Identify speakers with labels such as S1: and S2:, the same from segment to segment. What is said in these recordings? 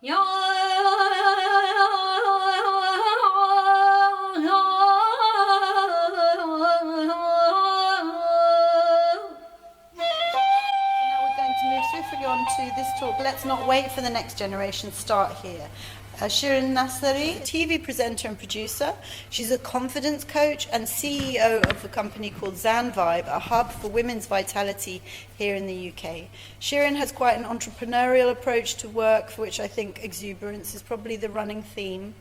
S1: Ya
S2: swiftly on to this talk. Let's not wait for the next generation. Start here. Shirin Naseri, TV presenter and producer. She's a confidence coach and CEO of a company called Zan Vibe, a hub for women's vitality here in the UK. Shirin has quite an entrepreneurial approach to work, for which I think exuberance is probably the running theme.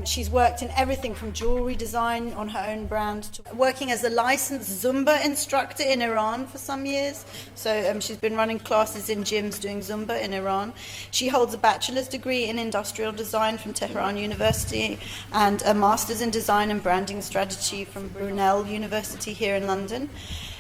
S2: She's worked in everything from jewelry design on her own brand to working as a licensed Zumba instructor in Iran for some years. So she's been running classes in gyms doing Zumba in Iran. She holds a bachelor's degree in industrial design from Tehran University and a master's in design and branding strategy from Brunel University here in London.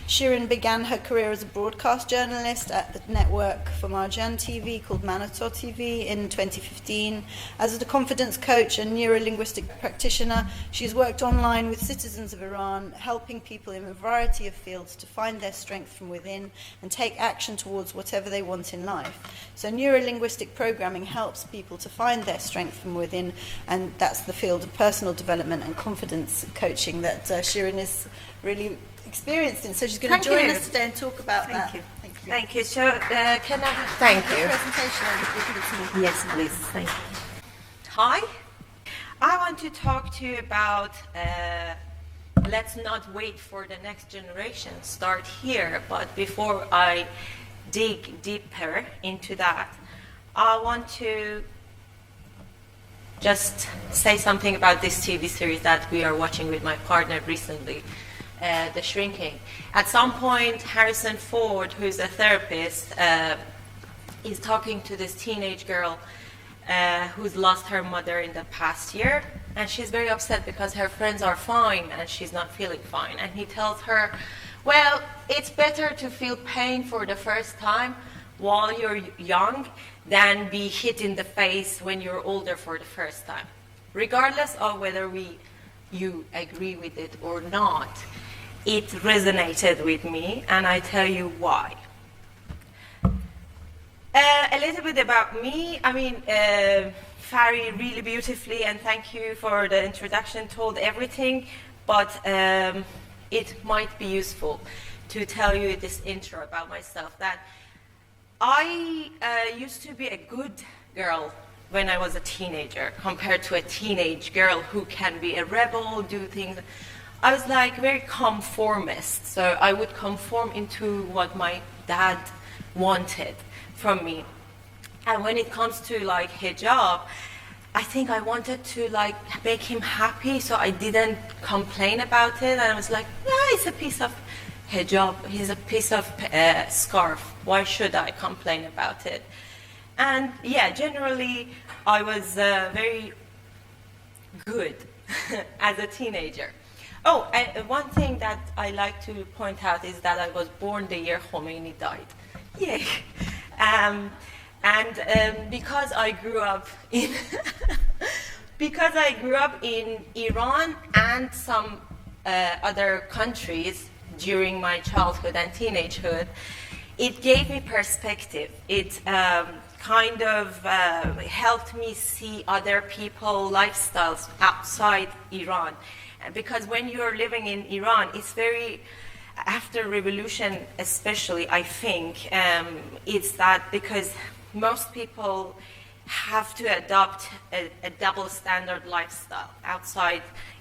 S2: Shirin began her career as a broadcast journalist at the network for Marjan TV called Manator TV in 2015. As a confidence coach and neuro-linguistic practitioner, she's worked online with citizens of Iran, helping people in a variety of fields to find their strength from within and take action towards whatever they want in life. So neuro-linguistic programming helps people to find their strength from within, and that's the field of personal development and confidence coaching that Shirin is really experienced in. So she's going to join us today and talk about that.
S3: Thank you. Thank you. So, can I? Thank you.
S2: Presentation.
S3: Yes, please. Thank you. Hi. I want to talk to you about. Let's not wait for the next generation. Start here. But before I dig deeper into that, I want to just say something about this TV series that we are watching with my partner recently. The Shrinking. At some point, Harrison Ford, who's a therapist, is talking to this teenage girl who's lost her mother in the past year, and she's very upset because her friends are fine and she's not feeling fine. And he tells her, well, it's better to feel pain for the first time while you're young than be hit in the face when you're older for the first time. Regardless of whether you agree with it or not, it resonated with me, and I tell you why. A little bit about me. I mean, Fari really beautifully, and thank you for the introduction, told everything, but it might be useful to tell you this intro about myself, that I used to be a good girl when I was a teenager, compared to a teenage girl who can be a rebel, do things. I was like very conformist, so I would conform into what my dad wanted from me. And when it comes to like hijab, I think I wanted to like make him happy, so I didn't complain about it. And I was like, yeah, it's a piece of hijab, it's a piece of scarf. Why should I complain about it? And yeah, generally I was very good as a teenager. Oh, and one thing that I like to point out is that I was born the year Khomeini died. Yay! Because I grew up in Iran and some other countries during my childhood and teenagehood, it gave me perspective. It kind of helped me see other people's lifestyles outside Iran. Because when you're living in Iran, it's very, after revolution especially, I think, it's that because most people have to adopt a double standard lifestyle.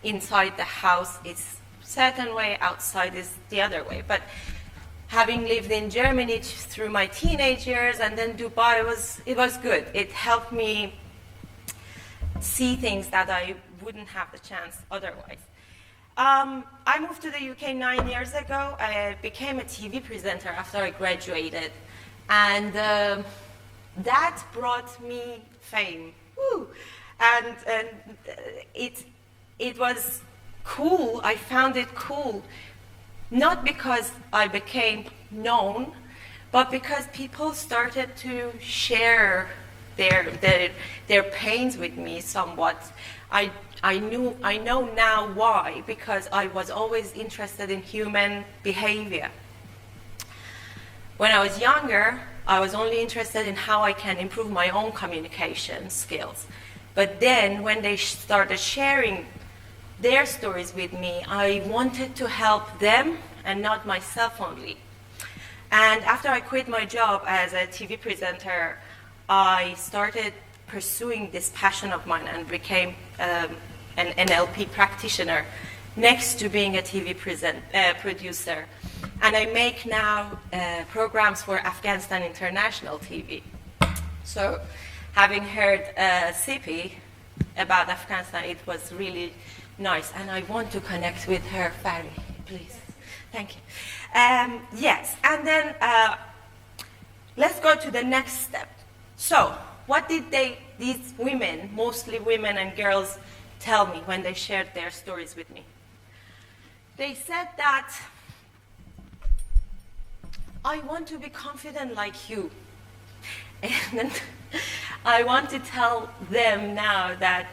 S3: Inside the house is certain way, outside is the other way. But having lived in Germany through my teenage years and then Dubai, it was good. It helped me see things that I wouldn't have the chance otherwise. I moved to the UK 9 years ago. I became a TV presenter after I graduated, and that brought me fame. Woo. And it was cool. I found it cool, not because I became known, but because people started to share their pains with me somewhat. I know now why, because I was always interested in human behavior. When I was younger, I was only interested in how I can improve my own communication skills. But then when they started sharing their stories with me, I wanted to help them and not myself only. And after I quit my job as a TV presenter, I started pursuing this passion of mine and became an NLP practitioner next to being a TV producer. And I make now programs for Afghanistan International TV. So having heard CP about Afghanistan, it was really nice. And I want to connect with her, Fari, please. Thank you. Yes, and then let's go to the next step. So what did these women, mostly women and girls, tell me when they shared their stories with me? They said that, I want to be confident like you. And I want to tell them now that,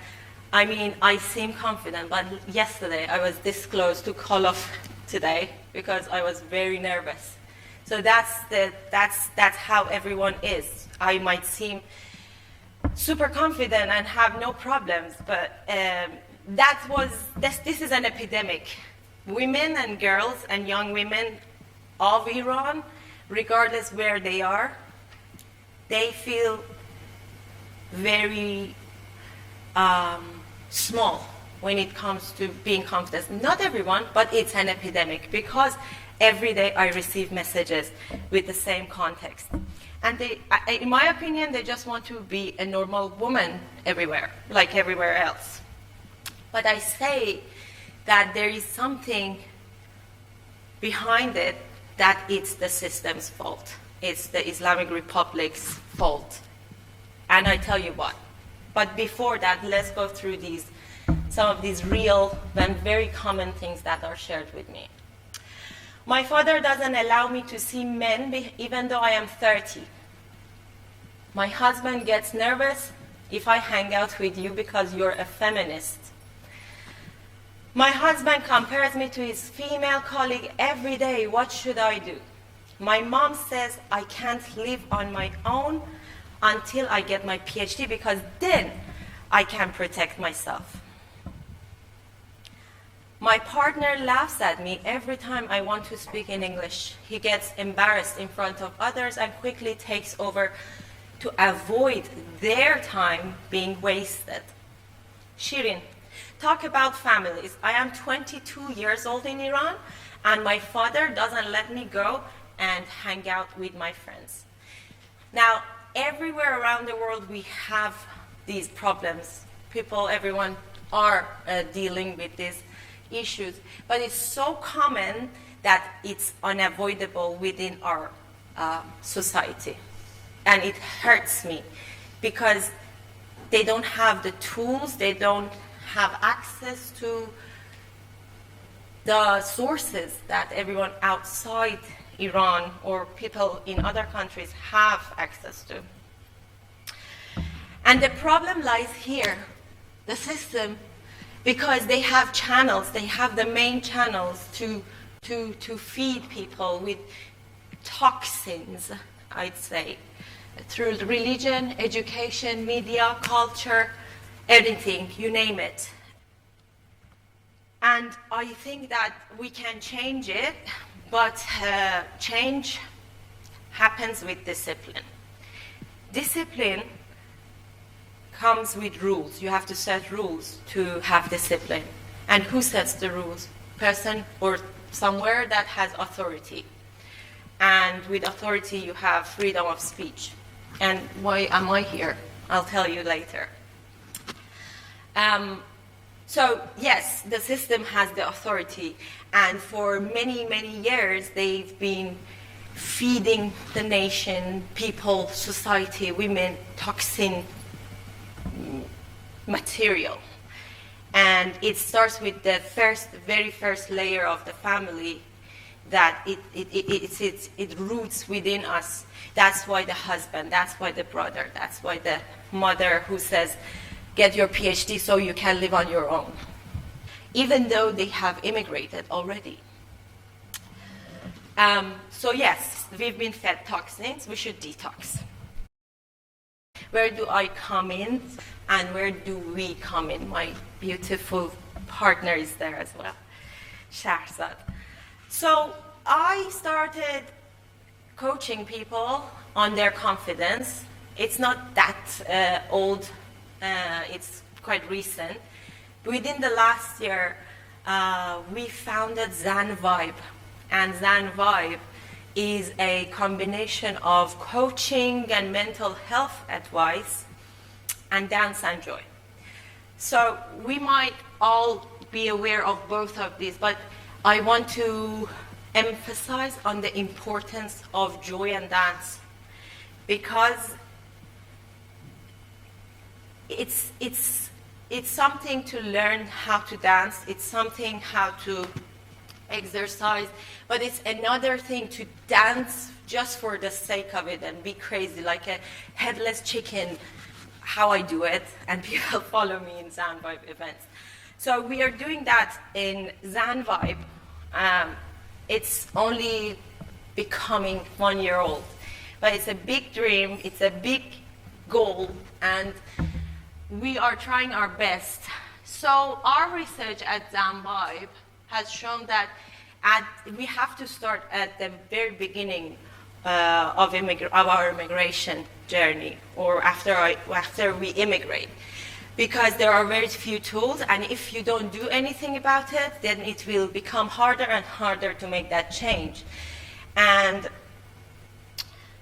S3: I mean, I seem confident, but yesterday I was this close to call off today because I was very nervous. So that's how everyone is. I might seem super confident and have no problems, but this is an epidemic. Women and girls and young women of Iran, regardless where they are, they feel very small when it comes to being confident. Not everyone, but it's an epidemic because every day I receive messages with the same context. And in my opinion, they just want to be a normal woman everywhere, like everywhere else. But I say that there is something behind it, that it's the system's fault. It's the Islamic Republic's fault. And I tell you what. But before that, let's go through some of these real and very common things that are shared with me. My father doesn't allow me to see men even though I am 30. My husband gets nervous if I hang out with you because you're a feminist. My husband compares me to his female colleague every day. What should I do? My mom says I can't live on my own until I get my PhD because then I can protect myself. My partner laughs at me every time I want to speak in English. He gets embarrassed in front of others and quickly takes over to avoid their time being wasted. Shirin, talk about families. I am 22 years old in Iran, and my father doesn't let me go and hang out with my friends. Now, everywhere around the world we have these problems. Everyone are dealing with these issues, but it's so common that it's unavoidable within our society. And it hurts me because they don't have the tools, they don't have access to the sources that everyone outside Iran or people in other countries have access to. And the problem lies here, the system, because they have channels, they have the main channels to feed people with toxins, I'd say, through religion, education, media, culture, anything, you name it. And I think that we can change it, but change happens with discipline. Discipline comes with rules. You have to set rules to have discipline. And who sets the rules? Person or somewhere that has authority. And with authority, you have freedom of speech. And why am I here? I'll tell you later. So yes, the system has the authority, and for many, many years they've been feeding the nation, people, society, women, toxin material. And it starts with the very first layer of the family, that it roots within us. That's why the husband, that's why the brother, that's why the mother who says, get your PhD so you can live on your own, even though they have immigrated already. So yes, we've been fed toxins, we should detox. Where do I come in and where do we come in? My beautiful partner is there as well, Shahzad. So I started coaching people on their confidence. It's not that old, it's quite recent. Within the last year, we founded Zan Vibe, and Zan Vibe is a combination of coaching and mental health advice and dance and joy. So we might all be aware of both of these, but I want to emphasize on the importance of joy and dance, because it's something to learn how to dance, it's something how to exercise, but it's another thing to dance just for the sake of it and be crazy like a headless chicken, how I do it, and people follow me in Zan Vibe events. So we are doing that in Zan Vibe. It's only becoming 1 year old, but it's a big dream, it's a big goal, and we are trying our best. So our research at Zan Vibe has shown that we have to start at the very beginning of our immigration journey, or after we immigrate, because there are very few tools, and if you don't do anything about it, then it will become harder and harder to make that change. And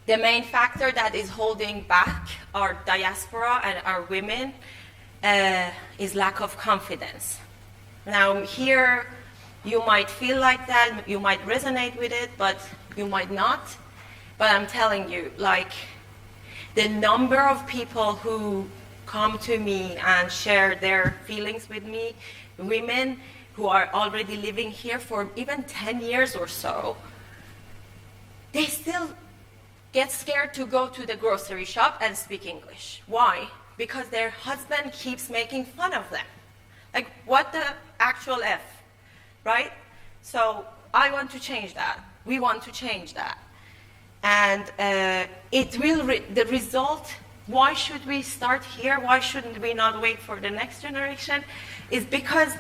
S3: the main factor that is holding back our diaspora and our women is lack of confidence. Now here, you might feel like that, you might resonate with it, but you might not. But I'm telling you, like, the number of people who come to me and share their feelings with me, women who are already living here for even 10 years or so, they still get scared to go to the grocery shop and speak English. Why? Because their husband keeps making fun of them. Like, what the actual F, right? So I want to change that. We want to change that. And it will, the result, why should we start here? Why shouldn't we not wait for the next generation? Is because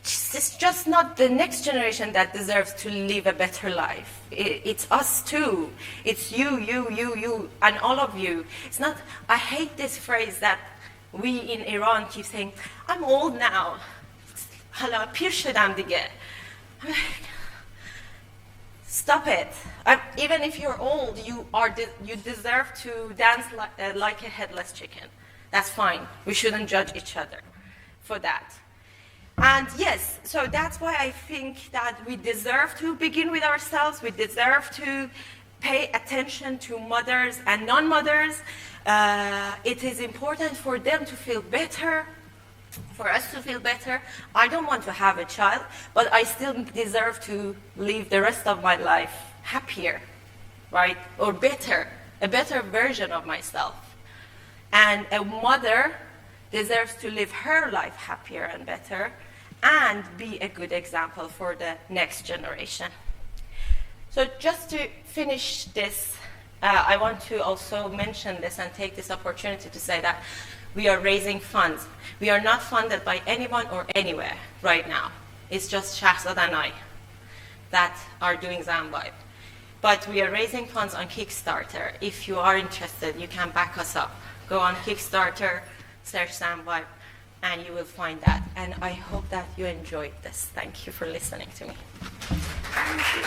S3: it's just not the next generation that deserves to live a better life. It's us too. It's you, and all of you. It's not, I hate this phrase that we in Iran keep saying, I'm old now. حالا پیر شدم دیگه. Stop it. Even if you're old, you deserve to dance like a headless chicken. That's fine. We shouldn't judge each other for that. And yes, so that's why I think that we deserve to begin with ourselves. We deserve to pay attention to mothers and non-mothers. It is important for them to feel better, for us to feel better. I don't want to have a child, but I still deserve to live the rest of my life happier, right? Or better, a better version of myself. And a mother deserves to live her life happier and better and be a good example for the next generation. So just to finish this, I want to also mention this and take this opportunity to say that we are raising funds. We are not funded by anyone or anywhere right now. It's just Shahzad and I that are doing Zan Vibe. But we are raising funds on Kickstarter. If you are interested, you can back us up. Go on Kickstarter, search Zan Vibe, and you will find that. And I hope that you enjoyed this. Thank you for listening to me. Thank you.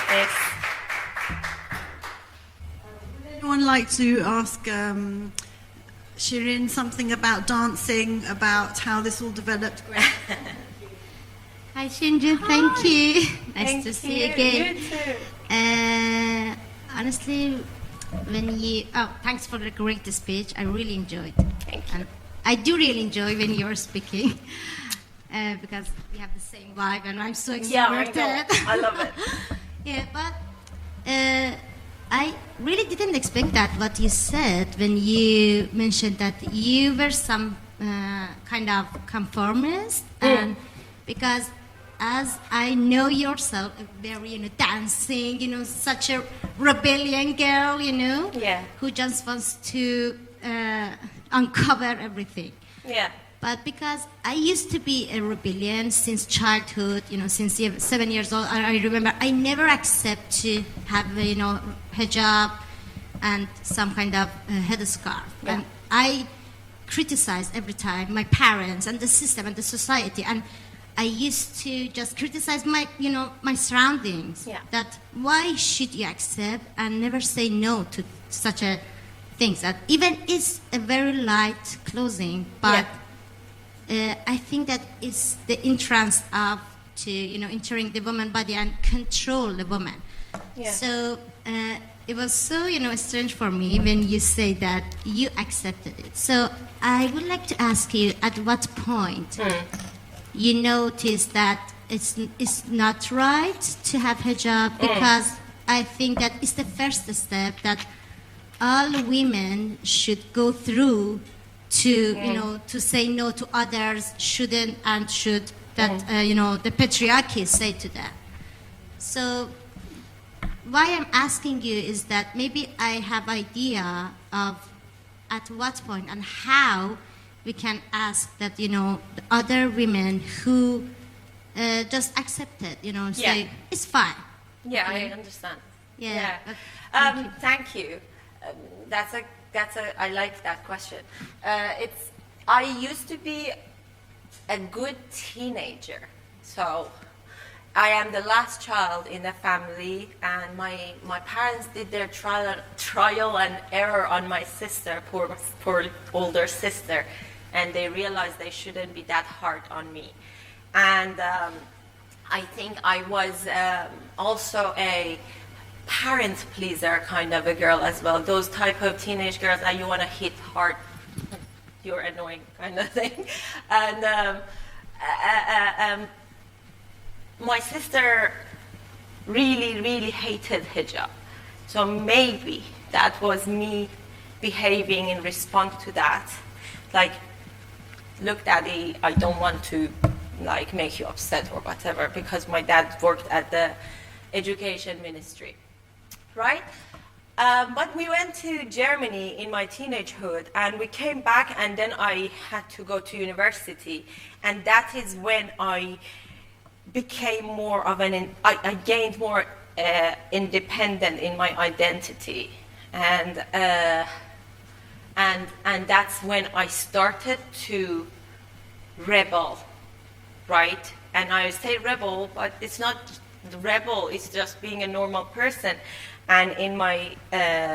S3: Yes.
S2: Would anyone like to ask Shirin something about dancing, about how this all developed?
S1: Hi Shinju, thank you. Nice to
S3: Thank
S1: see you
S3: you.
S1: again.
S3: You too.
S1: Honestly, thanks for the great speech. I really enjoyed.
S3: Thank you.
S1: And I do really enjoy when you're speaking because we have the same vibe, and I'm so excited.
S3: Yeah, I love it.
S1: Yeah, but I really didn't expect that what you said when you mentioned that you were kind of conformist, and because as I know yourself, very, dancing, such a rebellion girl,
S3: Yeah.
S1: who just wants to uncover everything.
S3: Yeah.
S1: But because I used to be a rebellion since childhood, since 7 years old, I remember I never accept to have, hijab and some kind of headscarf.
S3: Yeah.
S1: And I criticize every time my parents and the system and the society. And I used to just criticize my, my surroundings.
S3: Yeah.
S1: That why should you accept and never say no to such a things that even it's a very light clothing, but I think that it's the entrance of to entering the woman body and control the woman.
S3: Yeah.
S1: So it was so strange for me when you say that you accepted it. So I would like to ask you, at what point you notice that it's not right to have hijab, because I think that it's the first step that all women should go through to to say no to others shouldn't and should, that the patriarchy say to them. So why I'm asking you is that maybe I have idea of at what point and how we can ask that the other women who just accept it, say it's fine.
S3: Yeah,
S1: Okay.
S3: I understand.
S1: Yeah.
S3: Thank you. That's a I like that question. I used to be a good teenager, so I am the last child in the family, and my parents did their trial and error on my sister, poor older sister, and they realized they shouldn't be that hard on me. And I think I was also a parent pleaser kind of a girl as well. Those type of teenage girls that you want to hit hard, you're annoying kind of thing. And my sister really, really hated hijab. So maybe that was me behaving in response to that. Like, look, Daddy, I don't want to make you upset or whatever, because my dad worked at the education ministry. Right? But we went to Germany in my teenagehood, and we came back, and then I had to go to university. And that is when I became more of I gained more independent in my identity. And that's when I started to rebel, right? And I say rebel, but it's not rebel, it's just being a normal person. And in my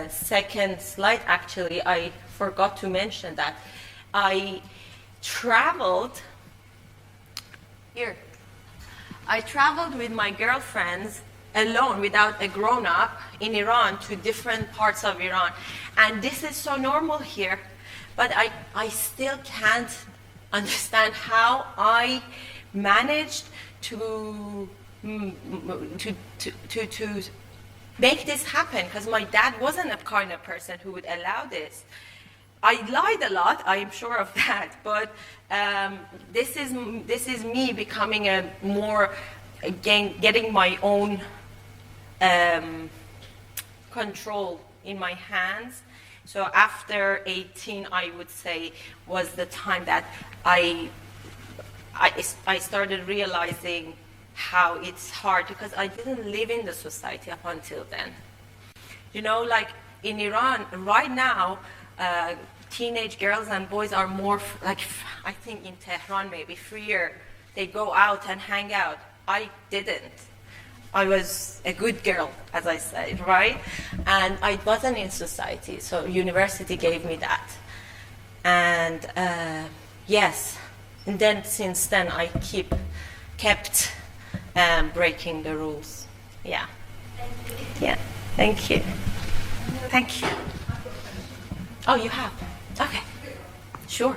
S3: second slide, actually, I forgot to mention that I traveled with my girlfriends alone, without a grown-up, in Iran, to different parts of Iran. And this is so normal here, but I still can't understand how I managed to make this happen, because my dad wasn't a kind of person who would allow this. I lied a lot, I am sure of that, but this is me becoming a more, again, getting my own control in my hands. So after 18, I would say, was the time that I started realizing how it's hard, because I didn't live in the society up until then. Like in Iran, right now, teenage girls and boys are more, I think in Tehran maybe, freer. They go out and hang out. I didn't. I was a good girl, as I said, right? And I wasn't in society, so university gave me that. And yes, and then since then I kept breaking the rules. Yeah. Yeah. Thank you. Thank you. Oh, you have? Okay. Sure.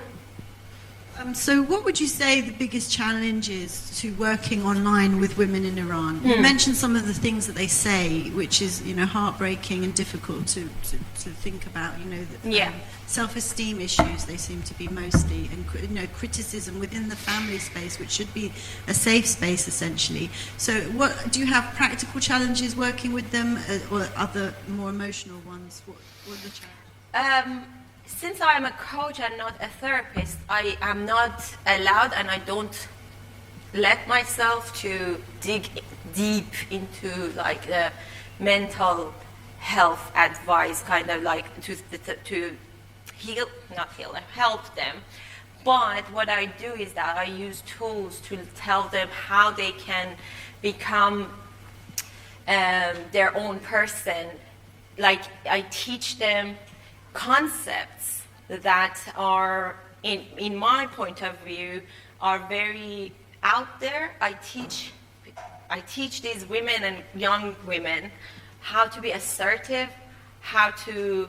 S4: So what would you say the biggest challenge is to working online with women in Iran? You mentioned some of the things that they say, which is, heartbreaking and difficult to think about, self-esteem issues they seem to be mostly, and criticism within the family space, which should be a safe space essentially. So what do you have practical challenges working with them, or other more emotional ones? What are the challenges?
S3: Since I'm a coach and not a therapist, I am not allowed, and I don't let myself to dig deep into like the mental health advice, kind of like to help them. But what I do is that I use tools to tell them how they can become their own person. Like I teach them concepts that are, in my point of view, are very out there. I teach these women and young women how to be assertive, how to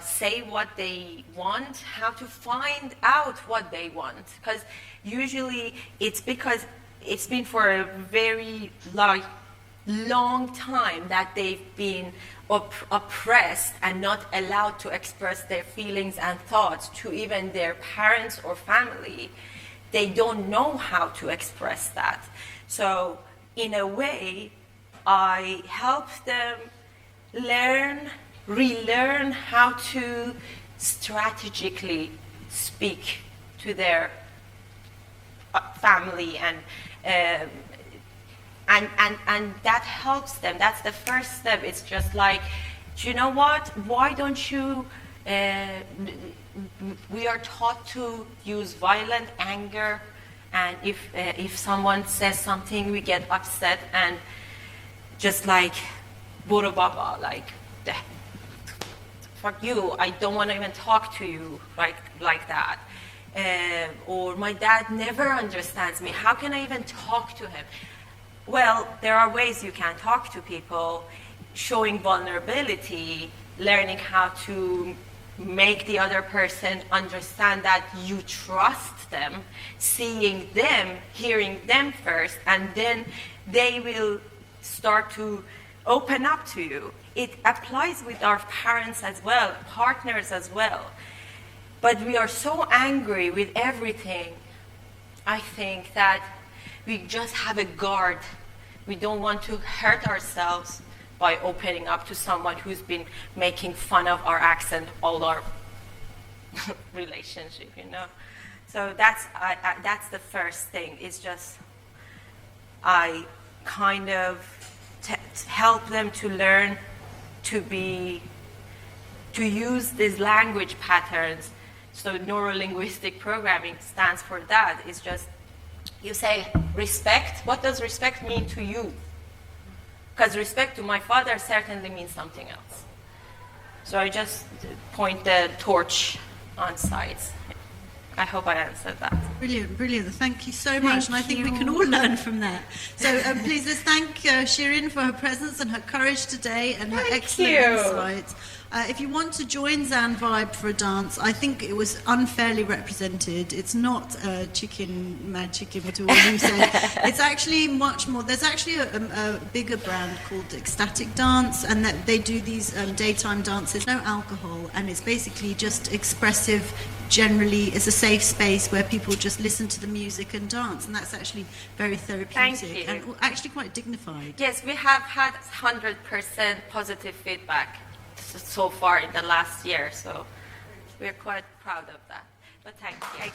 S3: say what they want, how to find out what they want. Because usually it's because it's been for a very long time that they've been oppressed and not allowed to express their feelings and thoughts to even their parents or family. They don't know how to express that. So in a way, I help them relearn how to strategically speak to their family, and that helps them. That's the first step. It's just like, do you know what? Why don't you? We are taught to use violent anger, and if someone says something, we get upset and just like Boro Baba, like fuck you. I don't want to even talk to you like that. Or my dad never understands me. How can I even talk to him? Well, there are ways you can talk to people, showing vulnerability, learning how to make the other person understand that you trust them, seeing them, hearing them first, and then they will start to open up to you. It applies with our parents as well, partners as well. But we are so angry with everything, I think, that we just have a guard. We don't want to hurt ourselves by opening up to someone who's been making fun of our accent all our relationship, So that's the first thing. It's just I kind of help them to learn to use these language patterns. So Neuro-Linguistic Programming stands for that. It's just, you say respect. What does respect mean to you? Because respect to my father certainly means something else. So I just point the torch on sides. I hope I answered that.
S4: Brilliant, brilliant. Thank you so much. And I think we can all learn from that. So please let's thank Shirin for her presence and her courage today and her excellent insights. If you want to join Zan Vibe for a dance, I think it was unfairly represented. It's not mad chicken, what all you said. It's actually much more. There's actually a bigger brand called Ecstatic Dance, and that they do these daytime dances, no alcohol, and it's basically just expressive. Generally, it's a safe space where people just listen to the music and dance, and that's actually very therapeutic and actually quite dignified.
S3: Yes, we have had 100% positive feedback so far in the last year, so we're quite proud of that. But thank you.